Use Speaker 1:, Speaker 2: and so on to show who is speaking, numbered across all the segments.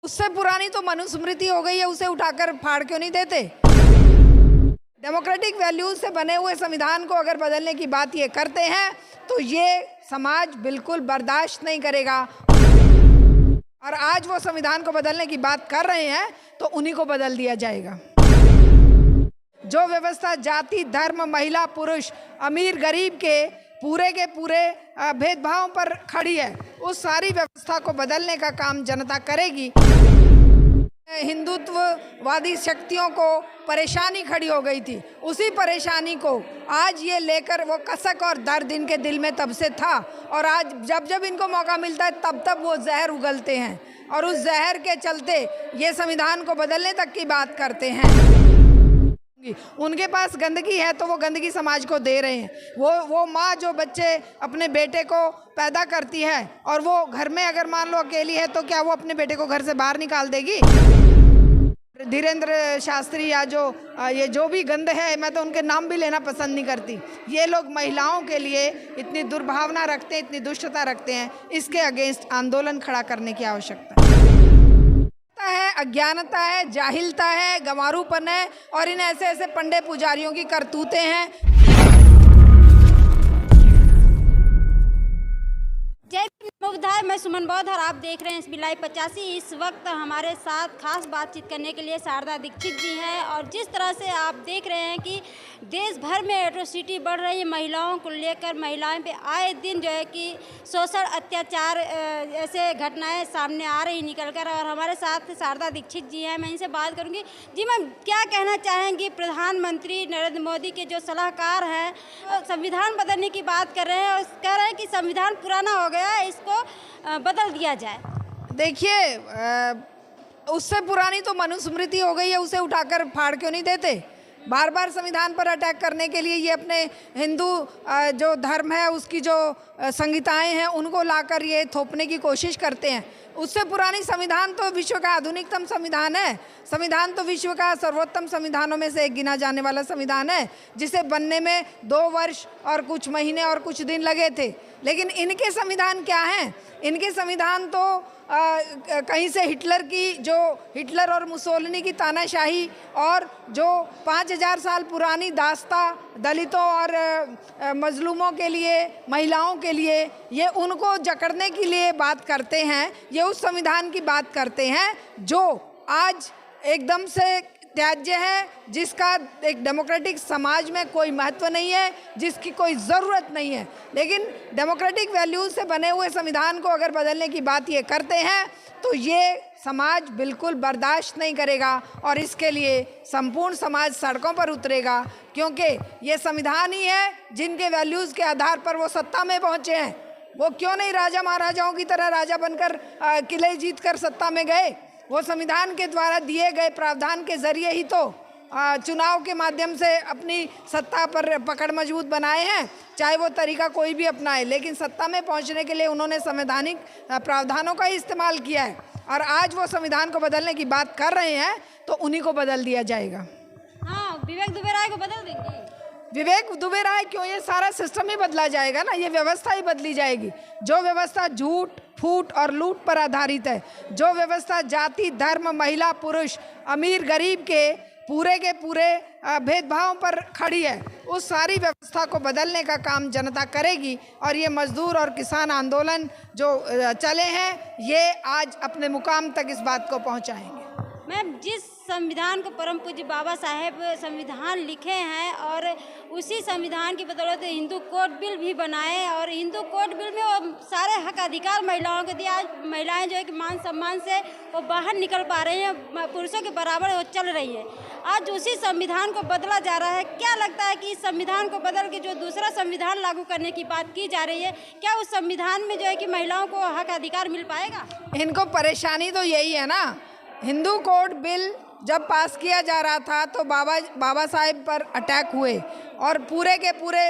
Speaker 1: उससे पुरानी तो मनुस्मृति हो गई है, उसे उठाकर फाड़ क्यों नहीं देते? डेमोक्रेटिक वैल्यूज से बने हुए संविधान को अगर बदलने की बात ये करते हैं तो ये समाज बिल्कुल बर्दाश्त नहीं करेगा। और आज वो संविधान को बदलने की बात कर रहे हैं तो उन्हीं को बदल दिया जाएगा। जो व्यवस्था जाति, धर्म, महिला, पुरुष, अमीर, गरीब के पूरे भेदभाव पर खड़ी है, उस सारी व्यवस्था को बदलने का काम जनता करेगी। हिंदुत्ववादी शक्तियों को परेशानी खड़ी हो गई थी, उसी परेशानी को आज ये लेकर वो कसक और दर्द इनके दिल में तब से था, और आज जब जब इनको मौका मिलता है तब वो जहर उगलते हैं और उस जहर के चलते ये संविधान को बदलने तक की बात करते हैं। उनके पास गंदगी है तो वो गंदगी समाज को दे रहे हैं। वो माँ जो बच्चे अपने बेटे को पैदा करती है और वो घर में अगर मान लो अकेली है तो क्या वो अपने बेटे को घर से बाहर निकाल देगी? धीरेन्द्र शास्त्री या ये जो भी गंद है, मैं तो उनके नाम भी लेना पसंद नहीं करती, ये लोग महिलाओं के लिए इतनी दुर्भावना रखते हैं, इतनी दुष्टता रखते हैं, इसके अगेंस्ट आंदोलन खड़ा करने की आवश्यकता है। अज्ञानता है, जाहिलता है, गंवारूपन है और इन ऐसे पंडे पुजारियों की करतूतें हैं।
Speaker 2: जय विधायक, मैं सुमन बौद्ध और आप देख रहे हैं SB Live 85। इस वक्त हमारे साथ खास बातचीत करने के लिए शारदा दीक्षित जी हैं और जिस तरह से आप देख रहे हैं कि देश भर में एट्रोसिटी बढ़ रही है महिलाओं को लेकर, महिलाओं पे आए दिन जो है कि शोषण, अत्याचार ऐसे घटनाएं सामने आ रही निकल कर, और हमारे साथ शारदा दीक्षित जी हैं। मैं इनसे बात करूँगी। जी मैम, क्या कहना चाहेंगी? प्रधानमंत्री नरेंद्र मोदी के जो सलाहकार हैं संविधान बदलने की बात कर रहे हैं और कह रहे हैं कि संविधान पुराना हो गया है, इसको बदल दिया जाए।
Speaker 1: देखिए, उससे पुरानी तो मनुस्मृति हो गई है, उसे उठाकर फाड़ क्यों नहीं देते? बार बार संविधान पर अटैक करने के लिए ये अपने हिंदू जो धर्म है उसकी जो संहिताएं हैं उनको लाकर ये थोपने की कोशिश करते हैं। उससे पुरानी संविधान तो विश्व का आधुनिकतम संविधान है। संविधान तो विश्व का सर्वोत्तम संविधानों में से एक गिना जाने वाला संविधान है, जिसे बनने में 2 वर्ष और कुछ महीने और कुछ दिन लगे थे। लेकिन इनके संविधान क्या हैं? इनके संविधान तो कहीं से हिटलर और मुसोलिनी की तानाशाही और जो 5000 साल पुरानी दास्ता दलितों और मजलूमों के लिए, महिलाओं के लिए, ये उनको जकड़ने के लिए बात करते हैं। ये उस संविधान की बात करते हैं जो आज एकदम से त्याज्य है, जिसका एक डेमोक्रेटिक समाज में कोई महत्व नहीं है, जिसकी कोई ज़रूरत नहीं है। लेकिन डेमोक्रेटिक वैल्यूज से बने हुए संविधान को अगर बदलने की बात ये करते हैं तो ये समाज बिल्कुल बर्दाश्त नहीं करेगा और इसके लिए संपूर्ण समाज सड़कों पर उतरेगा, क्योंकि ये संविधान ही है जिनके वैल्यूज़ के आधार पर वो सत्ता में पहुँचे हैं। वो क्यों नहीं राजा महाराजाओं की तरह राजा बनकर किले जीत कर सत्ता में गए? वो संविधान के द्वारा दिए गए प्रावधान के जरिए ही तो चुनाव के माध्यम से अपनी सत्ता पर पकड़ मजबूत बनाए हैं, चाहे वो तरीका कोई भी अपनाए। लेकिन सत्ता में पहुंचने के लिए उन्होंने संवैधानिक प्रावधानों का ही इस्तेमाल किया है और आज वो संविधान को बदलने की बात कर रहे हैं तो उन्हीं को बदल दिया जाएगा।
Speaker 2: हाँ, विवेक दुबे राय को बदल देंगे।
Speaker 1: विवेक दुबे राय क्यों? ये सारा सिस्टम ही बदला जाएगा ना, ये व्यवस्था ही बदली जाएगी। जो व्यवस्था झूठ, फूट और लूट पर आधारित है, जो व्यवस्था जाति, धर्म, महिला, पुरुष, अमीर, गरीब के पूरे भेदभाव पर खड़ी है, उस सारी व्यवस्था को बदलने का काम जनता करेगी। और ये मजदूर और किसान आंदोलन जो चले हैं, ये आज अपने मुकाम तक इस बात को पहुंचाएंगे।
Speaker 2: मैम, जिस संविधान को परम पूज्य बाबा साहेब संविधान लिखे हैं और उसी संविधान की बदौलत हिंदू कोड बिल भी बनाए और हिंदू कोड बिल में वो सारे हक अधिकार महिलाओं को दिए। आज महिलाएं जो है कि मान सम्मान से वो बाहर निकल पा रही हैं, पुरुषों के बराबर वो चल रही है। आज उसी संविधान को बदला जा रहा है। क्या लगता है कि इस संविधान को बदल के जो दूसरा संविधान लागू करने की बात की जा रही है, क्या उस संविधान में जो है कि महिलाओं को हक अधिकार मिल पाएगा?
Speaker 1: इनको परेशानी तो यही है ना, हिंदू कोड बिल जब पास किया जा रहा था तो बाबा साहेब पर अटैक हुए और पूरे के पूरे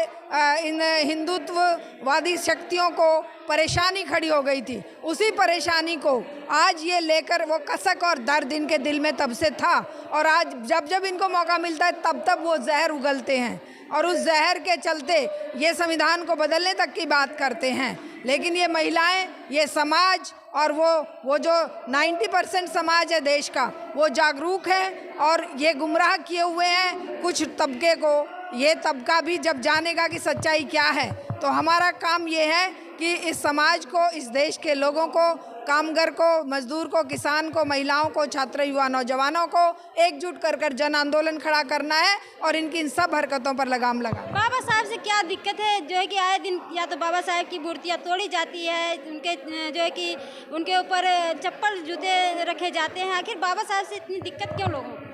Speaker 1: इन हिंदुत्ववादी शक्तियों को परेशानी खड़ी हो गई थी। उसी परेशानी को आज ये लेकर वो कसक और दर्द इनके दिल में तब से था, और आज जब जब इनको मौका मिलता है तब तब वो जहर उगलते हैं और उस जहर के चलते ये संविधान को बदलने तक की बात करते हैं। लेकिन ये महिलाएं, ये समाज और वो जो 90% समाज है देश का, वो जागरूक है और ये गुमराह किए हुए हैं कुछ तबके को। ये तबका भी जब जानेगा कि सच्चाई क्या है, तो हमारा काम ये है कि इस समाज को, इस देश के लोगों को, कामगर को, मजदूर को, किसान को, महिलाओं को, छात्र, युवा, नौजवानों को एकजुट कर जन आंदोलन खड़ा करना है और इनकी इन सब हरकतों पर लगाम लगा।
Speaker 2: बाबा साहब से क्या दिक्कत है जो है कि आए दिन या तो बाबा साहब की मूर्तियाँ तोड़ी जाती है, उनके जो है कि उनके ऊपर चप्पल जूते रखे जाते हैं, आखिर बाबा साहब से इतनी दिक्कत क्यों लोगों को?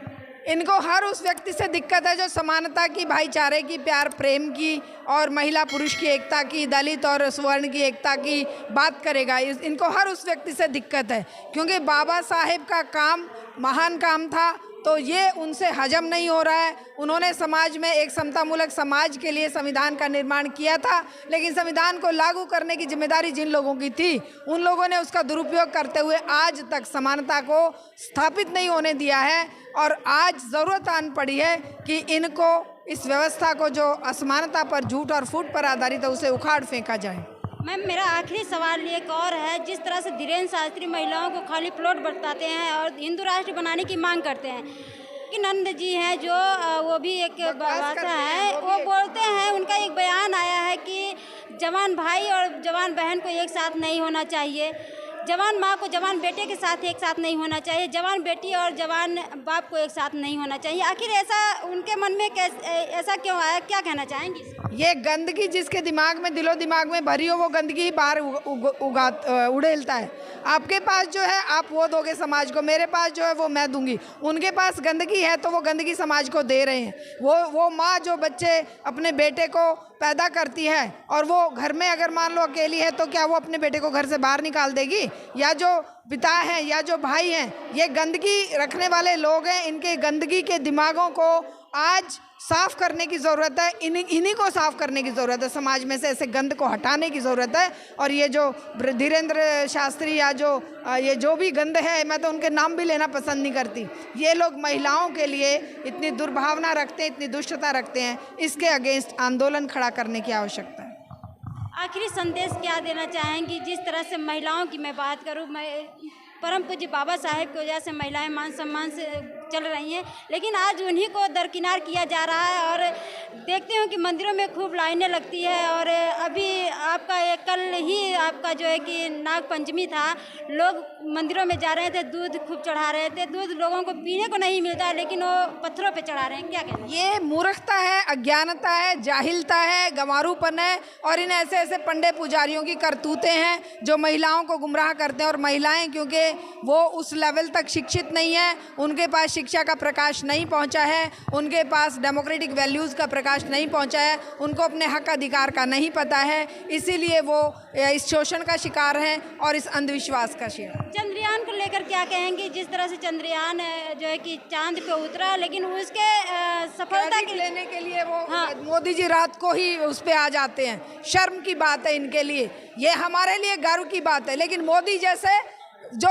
Speaker 1: इनको हर उस व्यक्ति से दिक्कत है जो समानता की, भाईचारे की, प्यार प्रेम की और महिला पुरुष की एकता की, दलित और स्वर्ण की एकता की बात करेगा। इनको हर उस व्यक्ति से दिक्कत है, क्योंकि बाबा साहेब का काम महान काम था, तो ये उनसे हजम नहीं हो रहा है। उन्होंने समाज में एक समतामूलक समाज के लिए संविधान का निर्माण किया था, लेकिन संविधान को लागू करने की जिम्मेदारी जिन लोगों की थी, उन लोगों ने उसका दुरुपयोग करते हुए आज तक समानता को स्थापित नहीं होने दिया है। और आज ज़रूरत आन पड़ी है कि इनको, इस व्यवस्था को जो असमानता पर, झूठ और फूट पर आधारित है, उसे उखाड़ फेंका जाए।
Speaker 2: मैम, मेरा आखिरी सवाल एक और है, जिस तरह से धीरेन्द्र शास्त्री महिलाओं को खाली प्लॉट बताते हैं और हिंदू राष्ट्र बनाने की मांग करते हैं, कि नंद जी हैं जो वो भी एक भाषा है, वो बोलते हैं, उनका एक बयान आया है कि जवान भाई और जवान बहन को एक साथ नहीं होना चाहिए, जवान माँ को जवान बेटे के साथ एक साथ नहीं होना चाहिए, जवान बेटी और जवान बाप को एक साथ नहीं होना चाहिए। आखिर ऐसा उनके मन में ऐसा क्यों आया, क्या कहना चाहेंगी?
Speaker 1: ये गंदगी जिसके दिमाग में, दिलो दिमाग में भरी हो, वो गंदगी ही बाहर उड़ेलता है। आपके पास जो है आप वो दोगे समाज को, मेरे पास जो है वो मैं दूंगी। उनके पास गंदगी है तो वो गंदगी समाज को दे रहे हैं। वो माँ जो बच्चे अपने बेटे को पैदा करती है और वो घर में अगर मान लो अकेली है, तो क्या वो अपने बेटे को घर से बाहर निकाल देगी? या जो पिता हैं या जो भाई हैं, ये गंदगी रखने वाले लोग हैं, इनके गंदगी के दिमागों को आज साफ करने की ज़रूरत है। इन्हीं को साफ करने की ज़रूरत है, समाज में से ऐसे गंद को हटाने की ज़रूरत है। और ये जो धीरेन्द्र शास्त्री या ये जो भी गंद है, मैं तो उनके नाम भी लेना पसंद नहीं करती, ये लोग महिलाओं के लिए इतनी दुर्भावना रखते हैं, इतनी दुष्टता रखते हैं, इसके अगेंस्ट आंदोलन खड़ा करने की आवश्यकता है।
Speaker 2: आखिरी संदेश क्या देना चाहेंगी? जिस तरह से महिलाओं की मैं बात करूँ, परम पूज्य बाबा साहेब की वजह से महिलाएं मान सम्मान से चल रही हैं, लेकिन आज उन्हीं को दरकिनार किया जा रहा है। और देखते हो कि मंदिरों में खूब लाइनें लगती है, और अभी आपका कल ही आपका जो है कि नाग पंचमी था, लोग मंदिरों में जा रहे थे, दूध खूब चढ़ा रहे थे, दूध लोगों को पीने को नहीं मिलता, लेकिन वो पत्थरों पे चढ़ा रहे हैं, क्या कहते हैं?
Speaker 1: ये मूर्खता है, अज्ञानता है, जाहिलता है, गंवारूपन है, और इन ऐसे ऐसे पंडे पुजारियों की करतूतें हैं जो महिलाओं को गुमराह करते हैं। और महिलाएं क्योंकि वो उस लेवल तक शिक्षित नहीं है, उनके पास शिक्षा का प्रकाश नहीं पहुंचा है, उनके पास डेमोक्रेटिक वैल्यूज़ का प्रकाश नहीं पहुंचा है, उनको अपने हक अधिकार का नहीं पता है, इसीलिए वो इस शोषण का शिकार हैं और इस अंधविश्वास का शिकार।
Speaker 2: चंद्रयान को लेकर क्या कहेंगे? जिस तरह से चंद्रयान जो है कि चांद पे उतरा, लेकिन उसके सफलता के
Speaker 1: लेने के लिए वो मोदी जी रात को ही उस पे आ जाते हैं। शर्म की बात है इनके लिए, ये हमारे लिए गर्व की बात है, लेकिन मोदी जैसे जो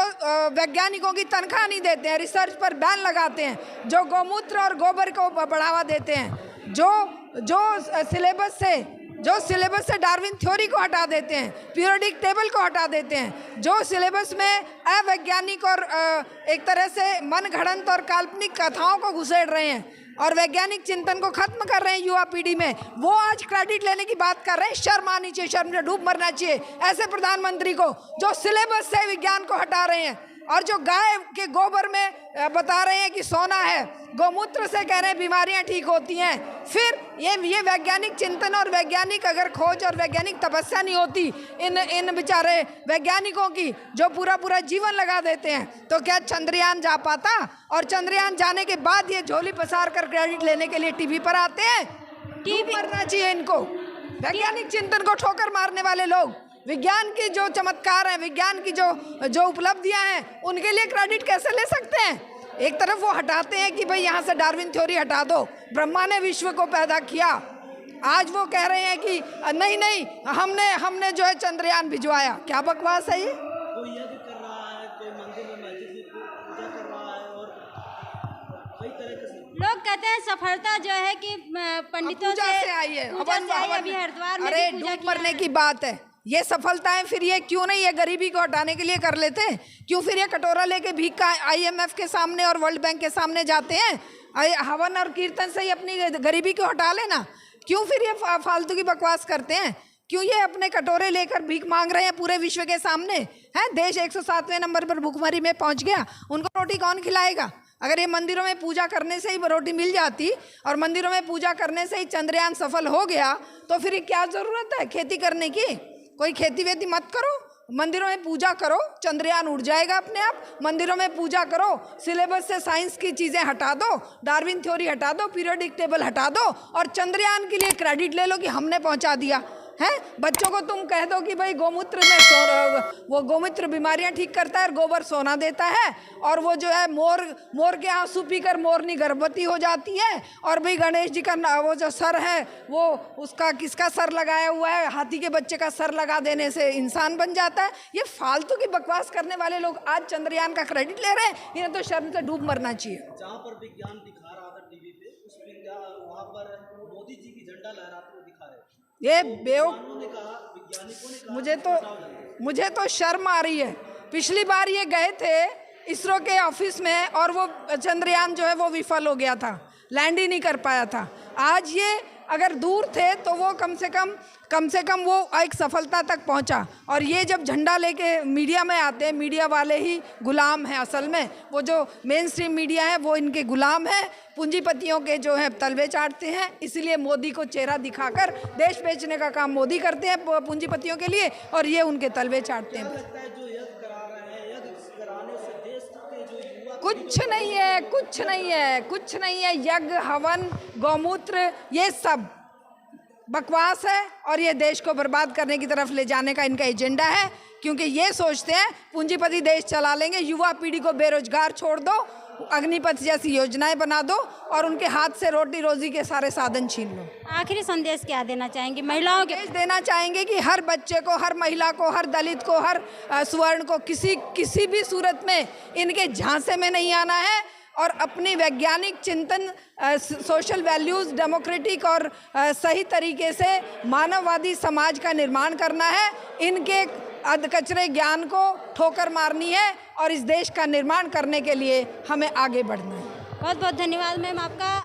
Speaker 1: वैज्ञानिकों की तनख्वाह नहीं देते हैं, रिसर्च पर बैन लगाते हैं, जो गौमूत्र और गोबर को बढ़ावा देते हैं, जो सिलेबस से डार्विन थ्योरी को हटा देते हैं, पीरियोडिक टेबल को हटा देते हैं, जो सिलेबस में अवैज्ञानिक और एक तरह से मनगढ़ंत और काल्पनिक कथाओं को घुसेड़ रहे हैं और वैज्ञानिक चिंतन को खत्म कर रहे हैं युवा पीढ़ी में, वो आज क्रेडिट लेने की बात कर रहे हैं। शर्म आनी चाहिए, शर्म से डूब मरना चाहिए ऐसे प्रधानमंत्री को जो सिलेबस से विज्ञान को हटा रहे हैं और जो गाय के गोबर में बता रहे हैं कि सोना है, गौमूत्र से कह रहे हैं बीमारियां ठीक होती हैं। फिर ये वैज्ञानिक चिंतन और वैज्ञानिक अगर खोज और वैज्ञानिक तपस्या नहीं होती इन बेचारे वैज्ञानिकों की जो पूरा जीवन लगा देते हैं, तो क्या चंद्रयान जा पाता? और चंद्रयान जाने के बाद ये झोली पसार कर क्रेडिट लेने के लिए टीवी पर आते हैं। टीवी मरना चाहिए इनको। वैज्ञानिक चिंतन को ठोकर मारने वाले लोग, विज्ञान की जो चमत्कार हैं, विज्ञान की जो उपलब्धियां हैं, उनके लिए क्रेडिट कैसे ले सकते हैं? एक तरफ वो हटाते हैं कि भाई यहाँ से डार्विन थ्योरी हटा दो, ब्रह्मा ने विश्व को पैदा किया, आज वो कह रहे हैं कि नहीं नहीं हमने जो है चंद्रयान भिजवाया। क्या बकवास है ये।
Speaker 3: कोई यज्ञ कर रहा है, कोई मंदिर में मस्जिद में पूजा कर रहा है और कई तरह के
Speaker 2: लोग कहते हैं सफलता जो है कि पंडितों
Speaker 1: पूजा से आई है,
Speaker 2: पूजा से आई है। अभी हरिद्वार में
Speaker 1: अरे
Speaker 2: भी पूजा
Speaker 1: डूब मरने
Speaker 2: किया
Speaker 1: की बात है। ये सफलताएं फिर ये क्यों नहीं ये गरीबी को हटाने के लिए कर लेते हैं? क्यों फिर ये कटोरा लेके भीख का IMF के सामने और वर्ल्ड बैंक के सामने जाते हैं? हवन और कीर्तन से ही अपनी गरीबी को हटा लेना। क्यों फिर ये फालतू की बकवास करते हैं? क्यों ये अपने कटोरे लेकर भीख मांग रहे हैं पूरे विश्व के सामने? हैं, देश 107वें नंबर पर भुखमरी में पहुंच गया, उनको रोटी कौन खिलाएगा? अगर ये मंदिरों में पूजा करने से ही रोटी मिल जाती और मंदिरों में पूजा करने से ही चंद्रयान सफल हो गया, तो फिर क्या ज़रूरत है खेती करने की? कोई खेती वेती मत करो, मंदिरों में पूजा करो, चंद्रयान उड़ जाएगा अपने आप। मंदिरों में पूजा करो, सिलेबस से साइंस की चीज़ें हटा दो, डार्विन थ्योरी हटा दो, पीरियोडिक टेबल हटा दो और चंद्रयान के लिए क्रेडिट ले लो कि हमने पहुंचा दिया है। बच्चों को तुम कह दो कि भाई गोमूत्र में वो गोमूत्र बीमारियां ठीक करता है और गोबर सोना देता है, और वो जो है मोर के आंसू पीकर मोरनी गर्भवती हो जाती है, और भाई गणेश जी का वो जो सर है वो उसका किसका सर लगाया हुआ है, हाथी के बच्चे का सर लगा देने से इंसान बन जाता है। ये फालतू की बकवास करने वाले लोग आज चंद्रयान का क्रेडिट ले रहे हैं। इन्हें तो शर्म से डूब मरना चाहिए।
Speaker 3: जहाँ पर विज्ञान दिखा रहा था टीवी पे, उस विज्ञान वहाँ पर मोदी जी की झंडा लहराते हुए दिखा रहे थे।
Speaker 1: ये
Speaker 3: विज्ञानियों ने कहा
Speaker 1: मुझे तो शर्म आ रही है। पिछली बार ये गए थे इसरो के ऑफिस में और वो चंद्रयान जो है वो विफल हो गया था, लैंड ही नहीं कर पाया था। आज ये अगर दूर थे तो वो कम से कम वो एक सफलता तक पहुंचा। और ये जब झंडा लेके मीडिया में आते हैं, मीडिया वाले ही गुलाम हैं असल में। वो जो मेन स्ट्रीम मीडिया है वो इनके गुलाम है, पूंजीपतियों के जो है तलवे चाटते हैं। इसलिए मोदी को चेहरा दिखाकर देश बेचने का काम मोदी करते हैं पूंजीपतियों के लिए, और ये उनके तलवे चाटते हैं।
Speaker 3: लगता है जो यज्ञ करा रहे हैं, यज्ञ कराने से देश के जो युवा
Speaker 1: कुछ नहीं है, कुछ नहीं है, कुछ नहीं है। यज्ञ, हवन, गौमूत्र ये सब बकवास है और ये देश को बर्बाद करने की तरफ ले जाने का इनका एजेंडा है। क्योंकि ये सोचते हैं पूंजीपति देश चला लेंगे, युवा पीढ़ी को बेरोजगार छोड़ दो, अग्निपथ जैसी योजनाएं बना दो और उनके हाथ से रोटी रोजी के सारे साधन छीन लो।
Speaker 2: आखिरी संदेश क्या देना चाहेंगे महिलाओं के?
Speaker 1: संदेश देना चाहेंगे कि हर बच्चे को, हर महिला को, हर दलित को, हर स्वर्ण को किसी भी सूरत में इनके झांसे में नहीं आना है और अपनी वैज्ञानिक चिंतन, सोशल वैल्यूज़, डेमोक्रेटिक और सही तरीके से मानववादी समाज का निर्माण करना है। इनके अधकचरे ज्ञान को ठोकर मारनी है और इस देश का निर्माण करने के लिए हमें आगे बढ़ना है।
Speaker 2: बहुत बहुत धन्यवाद मैम आपका।